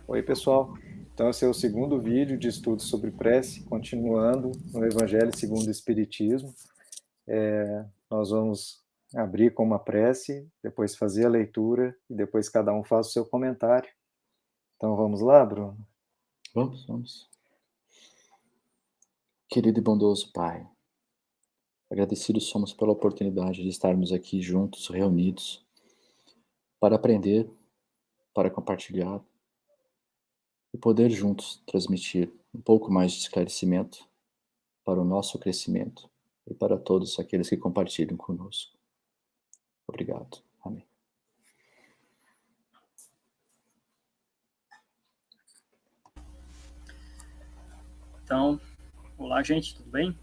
Oi, pessoal. Então, esse é o segundo vídeo de estudo sobre prece, continuando no Evangelho segundo o Espiritismo. Nós vamos abrir com uma prece, depois fazer a leitura e depois cada um faz o seu comentário. Então, vamos lá, Bruno? Vamos. Querido e bondoso Pai, agradecidos somos pela oportunidade de estarmos aqui juntos, reunidos, para aprender, para compartilhar e poder juntos transmitir um pouco mais de esclarecimento para o nosso crescimento e para todos aqueles que compartilham conosco. Obrigado. Amém. Então, olá, gente, tudo bem?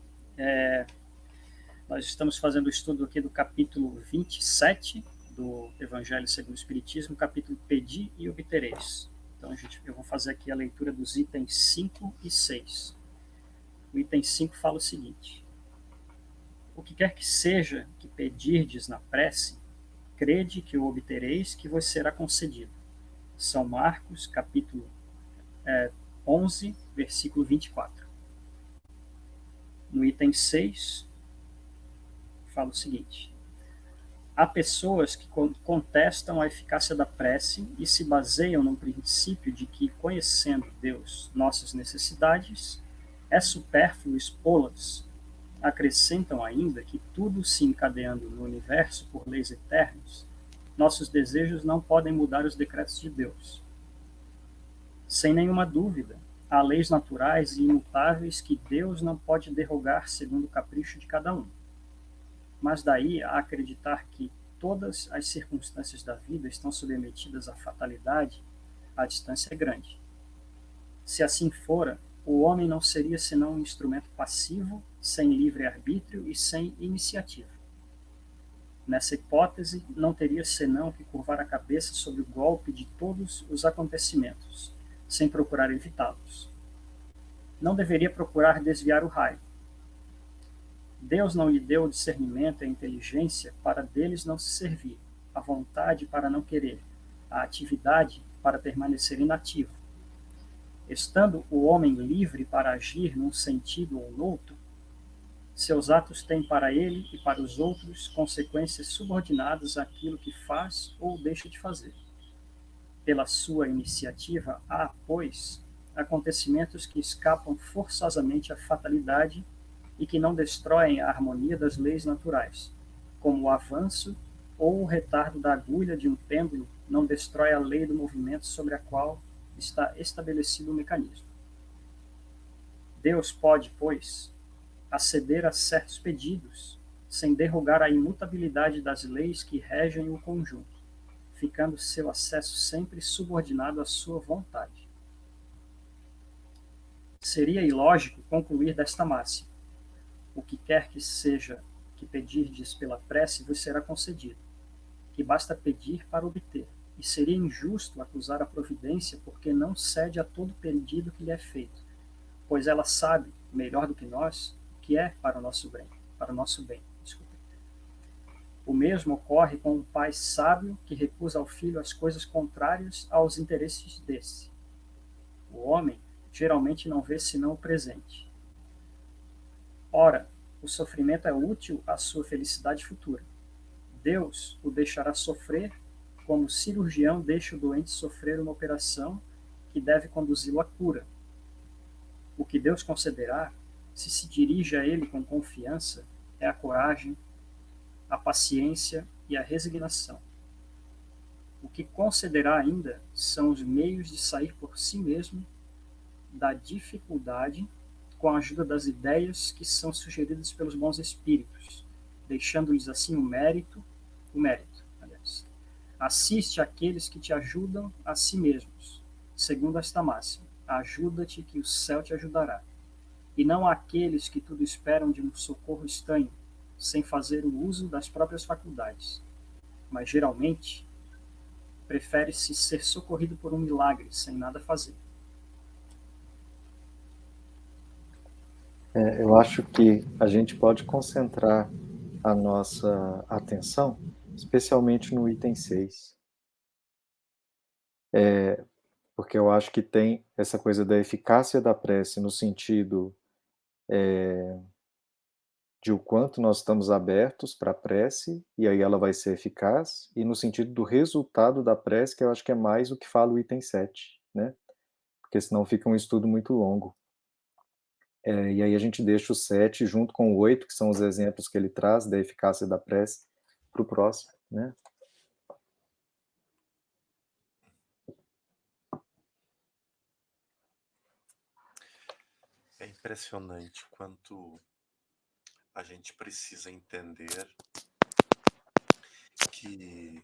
Nós estamos fazendo o estudo aqui do capítulo 27 do Evangelho segundo o Espiritismo, capítulo Pedi e Obtereis. Então, eu vou fazer aqui a leitura dos itens 5 e 6. O item 5 fala o seguinte: o que quer que seja que pedirdes na prece, crede que o obtereis, que vos será concedido. São Marcos, capítulo 11, versículo 24. No item 6, fala o seguinte: há pessoas que contestam a eficácia da prece e se baseiam no princípio de que, conhecendo Deus nossas necessidades, é supérfluo expô-las. Acrescentam ainda que, tudo se encadeando no universo por leis eternas, nossos desejos não podem mudar os decretos de Deus. Sem nenhuma dúvida, há leis naturais e imutáveis que Deus não pode derrogar segundo o capricho de cada um. Mas daí a acreditar que todas as circunstâncias da vida estão submetidas à fatalidade, a distância é grande. Se assim fora, o homem não seria senão um instrumento passivo, sem livre-arbítrio e sem iniciativa. Nessa hipótese, não teria senão que curvar a cabeça sob o golpe de todos os acontecimentos, sem procurar evitá-los. Não deveria procurar desviar o raio. Deus não lhe deu o discernimento e a inteligência para deles não se servir, a vontade para não querer, a atividade para permanecer inativo. Estando o homem livre para agir num sentido ou noutro, seus atos têm para ele e para os outros consequências subordinadas àquilo que faz ou deixa de fazer. Pela sua iniciativa há, pois, acontecimentos que escapam forçosamente à fatalidade e que não destroem a harmonia das leis naturais, como o avanço ou o retardo da agulha de um pêndulo não destrói a lei do movimento sobre a qual está estabelecido o mecanismo. Deus pode, pois, aceder a certos pedidos, sem derrogar a imutabilidade das leis que regem o conjunto, ficando seu acesso sempre subordinado à sua vontade. Seria ilógico concluir desta máxima: o que quer que seja que pedirdes pela prece vos será concedido, que basta pedir para obter, e seria injusto acusar a providência porque não cede a todo pedido que lhe é feito, pois ela sabe, melhor do que nós, o que é para o nosso bem. Desculpa. O mesmo ocorre com um pai sábio que recusa ao filho as coisas contrárias aos interesses desse. O homem geralmente não vê senão o presente. Ora, o sofrimento é útil à sua felicidade futura. Deus o deixará sofrer como o cirurgião deixa o doente sofrer uma operação que deve conduzi-lo à cura. O que Deus concederá, se dirige a ele com confiança, é a coragem, a paciência e a resignação. O que concederá ainda são os meios de sair por si mesmo da dificuldade com a ajuda das ideias que são sugeridas pelos bons espíritos, deixando-lhes assim o mérito, aliás. Assiste àqueles que te ajudam a si mesmos, segundo esta máxima: ajuda-te que o céu te ajudará. E não àqueles que tudo esperam de um socorro estranho, sem fazer o uso das próprias faculdades. Mas geralmente prefere-se ser socorrido por um milagre, sem nada fazer. Eu acho que a gente pode concentrar a nossa atenção, especialmente no item 6. porque eu acho que tem essa coisa da eficácia da prece no sentido de o quanto nós estamos abertos para a prece, e aí ela vai ser eficaz, e no sentido do resultado da prece, que eu acho que é mais o que fala o item 7, né? Porque senão fica um estudo muito longo. E aí a gente deixa o 7 junto com o 8, que são os exemplos que ele traz da eficácia da prece, para o próximo, né? É impressionante quanto a gente precisa entender que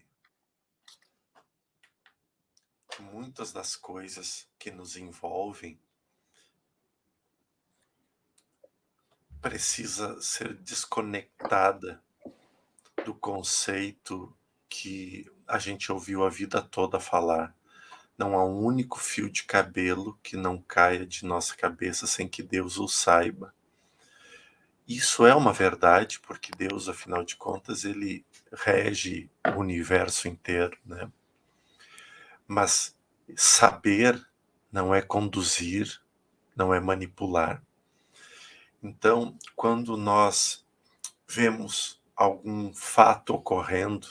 muitas das coisas que nos envolvem precisa ser desconectada do conceito que a gente ouviu a vida toda falar. Não há um único fio de cabelo que não caia de nossa cabeça sem que Deus o saiba. Isso é uma verdade, porque Deus, afinal de contas, ele rege o universo inteiro, né? Mas saber não é conduzir, não é manipular. Então, quando nós vemos algum fato ocorrendo,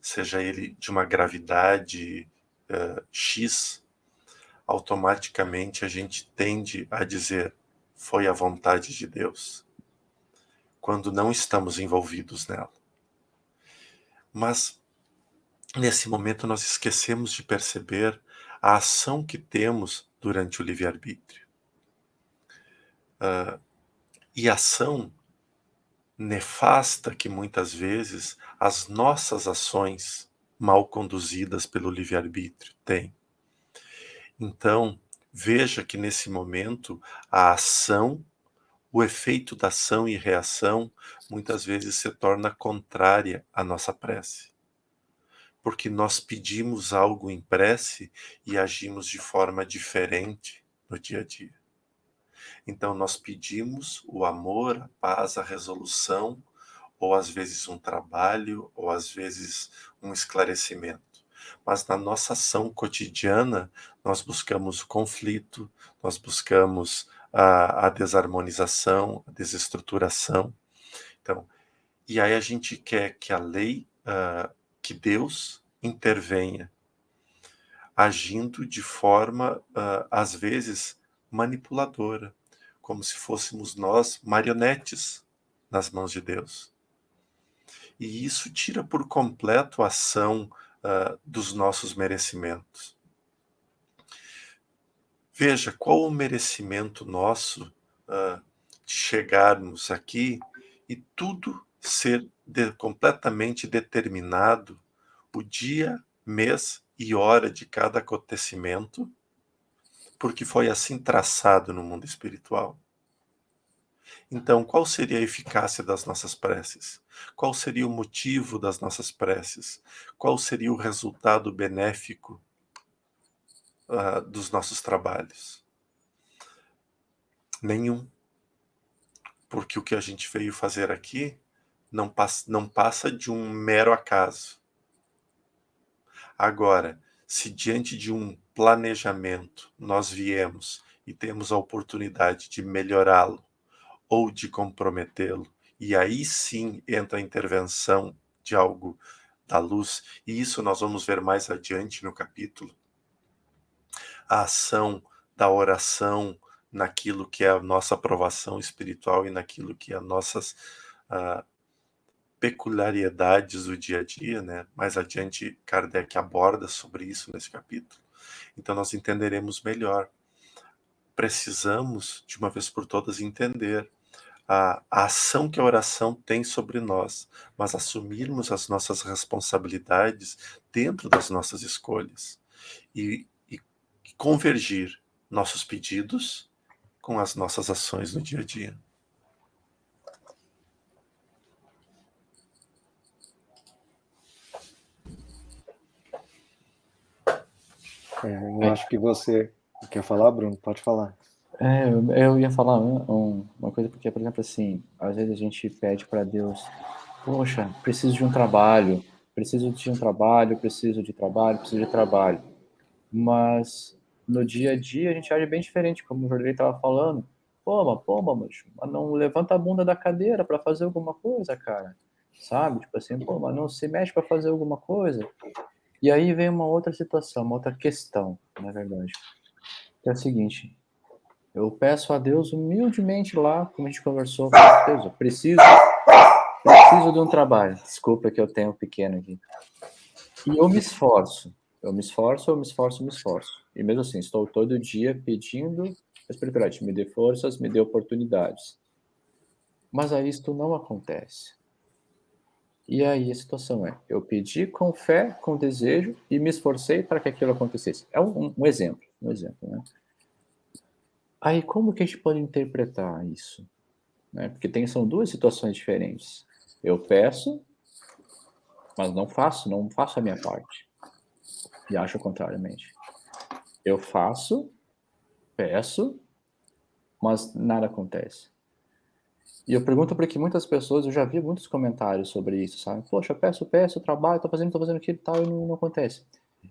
seja ele de uma gravidade X, automaticamente a gente tende a dizer, foi a vontade de Deus, quando não estamos envolvidos nela. Mas, nesse momento, nós esquecemos de perceber a ação que temos durante o livre-arbítrio. E ação nefasta que muitas vezes as nossas ações mal conduzidas pelo livre-arbítrio têm. Então, veja que nesse momento a ação, o efeito da ação e reação muitas vezes se torna contrária à nossa prece. Porque nós pedimos algo em prece e agimos de forma diferente no dia a dia. Então nós pedimos o amor, a paz, a resolução, ou às vezes um trabalho, ou às vezes um esclarecimento. Mas na nossa ação cotidiana, nós buscamos o conflito, nós buscamos a desarmonização, a desestruturação. Então, e aí a gente quer que a lei, que Deus intervenha, agindo de forma, às vezes, manipuladora, como se fôssemos nós marionetes nas mãos de Deus. E isso tira por completo a ação dos nossos merecimentos. Veja, qual o merecimento nosso de chegarmos aqui e tudo ser completamente determinado, o dia, mês e hora de cada acontecimento, porque foi assim traçado no mundo espiritual. Então, qual seria a eficácia das nossas preces? Qual seria o motivo das nossas preces? Qual seria o resultado benéfico dos nossos trabalhos? Nenhum. Porque o que a gente veio fazer aqui não passa de um mero acaso. Agora, se diante de um planejamento nós viemos e temos a oportunidade de melhorá-lo ou de comprometê-lo, e aí sim entra a intervenção de algo da luz, e isso nós vamos ver mais adiante no capítulo, a ação da oração naquilo que é a nossa aprovação espiritual e naquilo que é as nossas peculiaridades do dia a dia, né? Mais adiante, Kardec aborda sobre isso nesse capítulo. Então nós entenderemos melhor. Precisamos, de uma vez por todas, entender a ação que a oração tem sobre nós, mas assumirmos as nossas responsabilidades dentro das nossas escolhas e convergir nossos pedidos com as nossas ações no dia a dia. Eu acho que você quer falar, Bruno? Pode falar. Eu ia falar uma coisa, porque, por exemplo, assim, às vezes a gente pede para Deus, poxa, preciso de um trabalho, preciso de um trabalho, preciso de trabalho, preciso de trabalho. Mas no dia a dia a gente age bem diferente, como o Jorge estava falando. Pô, mas não levanta a bunda da cadeira para fazer alguma coisa, cara. Sabe? Tipo assim, pô, mas não se mexe para fazer alguma coisa. E aí vem uma outra situação, uma outra questão, na verdade. Que é o seguinte, eu peço a Deus humildemente lá, como a gente conversou, Deus, eu preciso de um trabalho. Desculpa que eu tenho um pequeno aqui. E eu me esforço. Eu me esforço. E mesmo assim, estou todo dia pedindo a espiritualidade, me dê forças, me dê oportunidades. Mas aí isto não acontece. E aí a situação é, eu pedi com fé, com desejo e me esforcei para que aquilo acontecesse. É um exemplo, né? Aí como que a gente pode interpretar isso? Né? Porque são duas situações diferentes. Eu peço, mas não faço a minha parte. E acho contrariamente. Eu faço, peço, mas nada acontece. E eu pergunto porque muitas pessoas, eu já vi muitos comentários sobre isso, sabe? Poxa, eu peço, trabalho, tô fazendo aquilo e tal, e não acontece.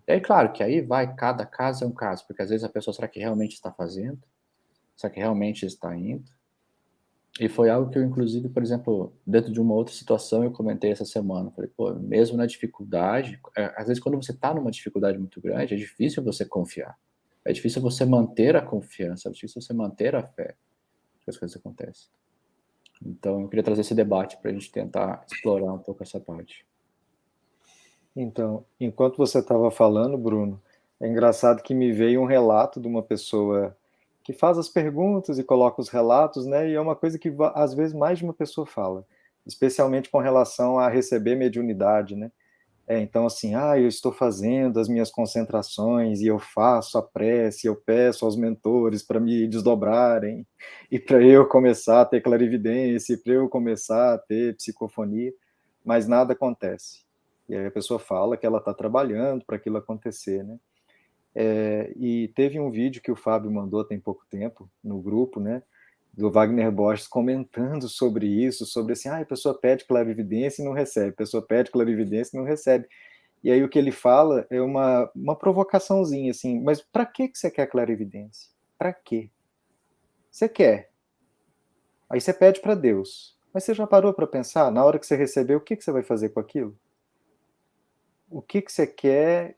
E aí, claro, que aí cada caso é um caso, porque às vezes a pessoa, será que realmente está fazendo? Será que realmente está indo? E foi algo que eu, inclusive, por exemplo, dentro de uma outra situação, eu comentei essa semana. Falei, pô, mesmo na dificuldade, às vezes quando você está numa dificuldade muito grande, é difícil você confiar. É difícil você manter a confiança, é difícil você manter a fé que as coisas acontecem. Então, eu queria trazer esse debate para a gente tentar explorar um pouco essa parte. Então, enquanto você estava falando, Bruno, é engraçado que me veio um relato de uma pessoa que faz as perguntas e coloca os relatos, né? E é uma coisa que às vezes mais de uma pessoa fala, especialmente com relação a receber mediunidade, né? Então, assim, eu estou fazendo as minhas concentrações e eu faço a prece, eu peço aos mentores para me desdobrarem e para eu começar a ter clarividência, para eu começar a ter psicofonia, mas nada acontece. E aí a pessoa fala que ela está trabalhando para aquilo acontecer, né? E teve um vídeo que o Fábio mandou tem pouco tempo no grupo, né? Do Wagner Borges comentando sobre isso, sobre assim, a pessoa pede clarividência e não recebe, a pessoa pede clarividência e não recebe. E aí o que ele fala é uma provocaçãozinha, assim, mas para que você quer clarividência? Para quê? Você quer. Aí você pede para Deus. Mas você já parou para pensar, na hora que você receber, o que você vai fazer com aquilo? O que você quer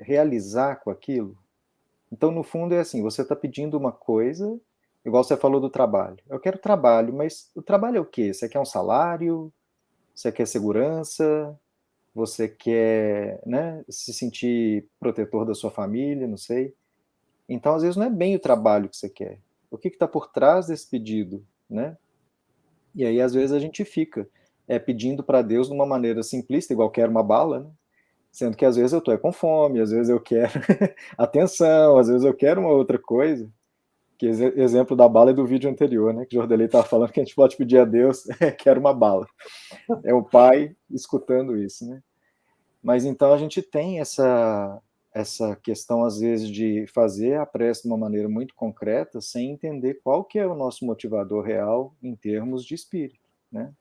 realizar com aquilo? Então, no fundo, é assim, você está pedindo uma coisa, igual você falou do trabalho. Eu quero trabalho, mas o trabalho é o quê? Você quer um salário? Você quer segurança? Você quer, né, se sentir protetor da sua família? Não sei. Então, às vezes, não é bem o trabalho que você quer. O que está por trás desse pedido, né? E aí, às vezes, a gente fica pedindo para Deus de uma maneira simplista, igual quer uma bala, né? Sendo que às vezes eu estou com fome, às vezes eu quero atenção, às vezes eu quero uma outra coisa. Que exemplo da bala é do vídeo anterior, né? Que o Jordelei estava falando que a gente pode pedir a Deus, quero uma bala. É o pai escutando isso, né? Mas então a gente tem essa questão, às vezes, de fazer a prece de uma maneira muito concreta, sem entender qual que é o nosso motivador real em termos de espírito, né?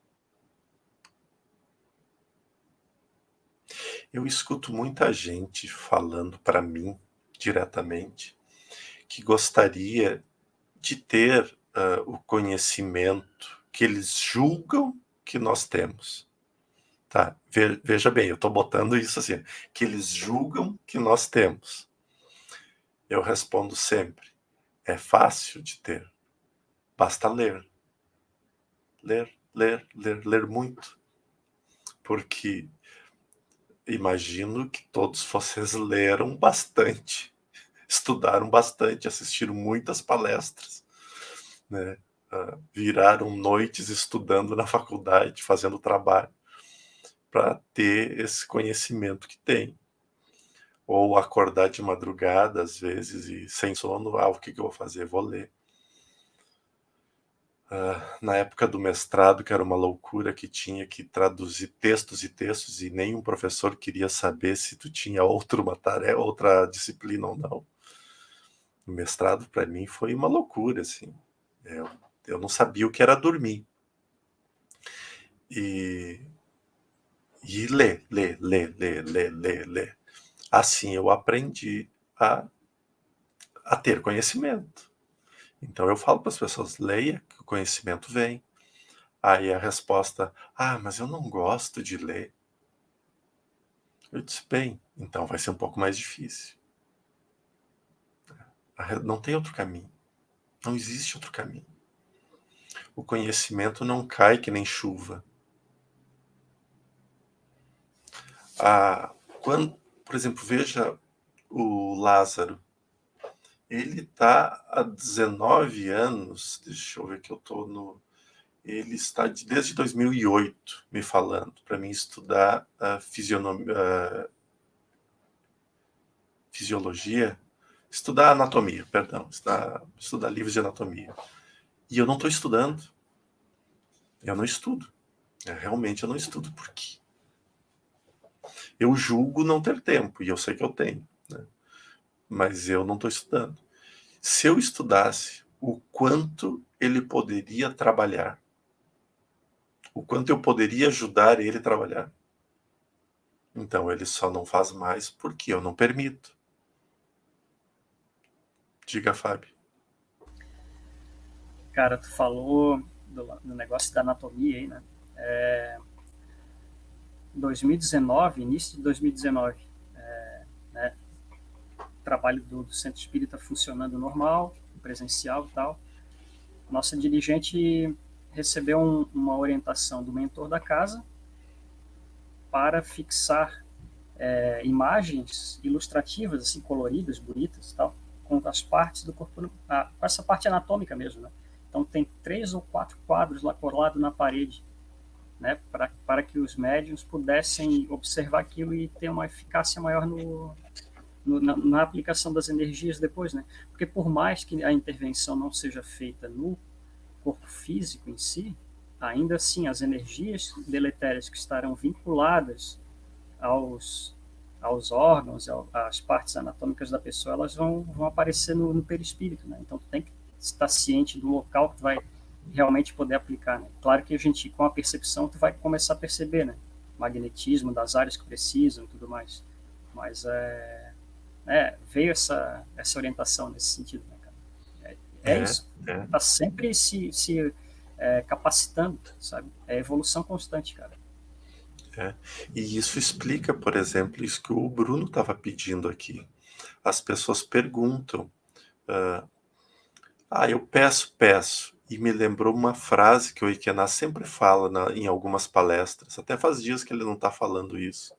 Eu escuto muita gente falando para mim diretamente que gostaria de ter o conhecimento que eles julgam que nós temos. Tá? Veja bem, eu estou botando isso assim, que eles julgam que nós temos. Eu respondo sempre, é fácil de ter, basta ler. Ler muito. Porque imagino que todos vocês leram bastante, estudaram bastante, assistiram muitas palestras, né? Viraram noites estudando na faculdade, fazendo trabalho, para ter esse conhecimento que tem. Ou acordar de madrugada, às vezes, e sem sono, o que eu vou fazer? Vou ler. Na época do mestrado, que era uma loucura, que tinha que traduzir textos e textos, e nenhum professor queria saber se tu tinha outra disciplina ou não. O mestrado, para mim, foi uma loucura, assim. Eu não sabia o que era dormir. E E ler. Assim eu aprendi a ter conhecimento. Então eu falo para as pessoas, leia, que o conhecimento vem. Aí a resposta, mas eu não gosto de ler. Eu disse, bem, então vai ser um pouco mais difícil. Não tem outro caminho. Não existe outro caminho. O conhecimento não cai que nem chuva. Por exemplo, veja o Lázaro. Ele está há 19 anos, deixa eu ver que eu estou no... Ele está desde 2008 me falando para mim estudar fisiologia, estudar anatomia, perdão, estudar livros de anatomia. E eu não estou estudando. Eu não estudo. Realmente eu não estudo. Por quê? Eu julgo não ter tempo, e eu sei que eu tenho, né? Mas eu não estou estudando. Se eu estudasse o quanto ele poderia trabalhar, o quanto eu poderia ajudar ele a trabalhar, então ele só não faz mais porque eu não permito. Diga, Fábio. Cara, tu falou do negócio da anatomia aí, né? 2019, início de 2019, né? Trabalho do Centro Espírita funcionando normal, presencial e tal. Nossa dirigente recebeu uma orientação do mentor da casa para fixar imagens ilustrativas, assim, coloridas, bonitas e tal, com as partes do corpo, com essa parte anatômica mesmo, né? Então tem 3 ou 4 quadros lá colados na parede, né, para que os médiuns pudessem observar aquilo e ter uma eficácia maior na aplicação das energias depois, né? Porque por mais que a intervenção não seja feita no corpo físico em si, ainda assim as energias deletérias que estarão vinculadas aos órgãos, às partes anatômicas da pessoa, elas vão aparecer no perispírito, né? Então tu tem que estar ciente do local que tu vai realmente poder aplicar, né? Claro que a gente, com a percepção, tu vai começar a perceber, né? Magnetismo das áreas que precisam e tudo mais. Mas veio essa orientação nesse sentido, né, cara? É isso. Tá sempre se capacitando, sabe? É evolução constante, cara. E isso explica, por exemplo, isso que o Bruno estava pedindo aqui. As pessoas perguntam, eu peço, e me lembrou uma frase que o Ikena sempre fala em algumas palestras, até faz dias que ele não está falando isso.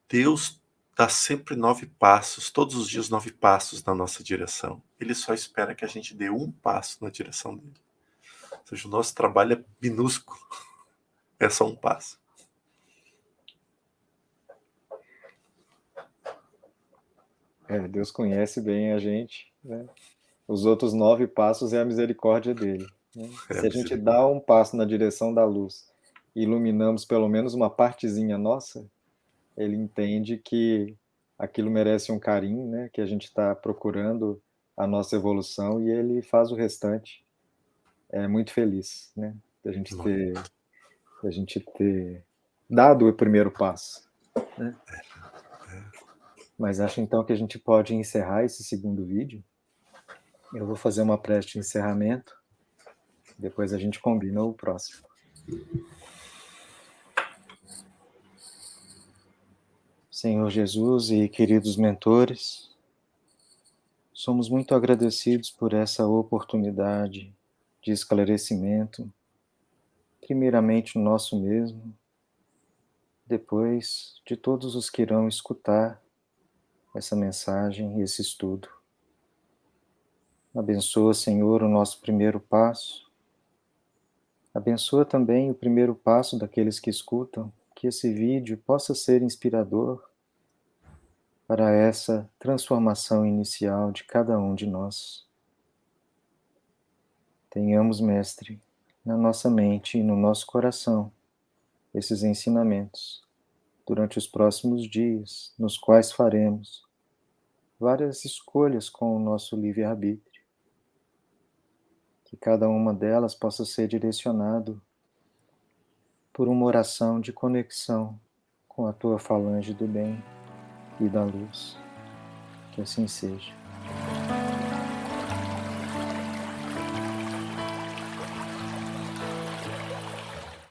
Deus dá sempre 9 passos, todos os dias 9 passos na nossa direção. Ele só espera que a gente dê um passo na direção dele. Ou seja, o nosso trabalho é minúsculo. É só um passo. Deus conhece bem a gente, né? Os outros 9 passos é a misericórdia dele, né? Se a gente dá um passo na direção da luz e iluminamos pelo menos uma partezinha nossa, ele entende que aquilo merece um carinho, né? Que a gente está procurando a nossa evolução e ele faz o restante. É muito feliz, né? Da gente ter dado o primeiro passo, né? Mas acho então que a gente pode encerrar esse segundo vídeo. Eu vou fazer uma prece de encerramento. Depois a gente combina o próximo. Senhor Jesus e queridos mentores, somos muito agradecidos por essa oportunidade de esclarecimento, primeiramente no nosso mesmo, depois de todos os que irão escutar essa mensagem e esse estudo. Abençoa, Senhor, o nosso primeiro passo. Abençoa também o primeiro passo daqueles que escutam, que esse vídeo possa ser inspirador para essa transformação inicial de cada um de nós. Tenhamos, Mestre, na nossa mente e no nosso coração esses ensinamentos durante os próximos dias, nos quais faremos várias escolhas com o nosso livre-arbítrio. Que cada uma delas possa ser direcionado por uma oração de conexão com a tua falange do bem e da luz. Que assim seja.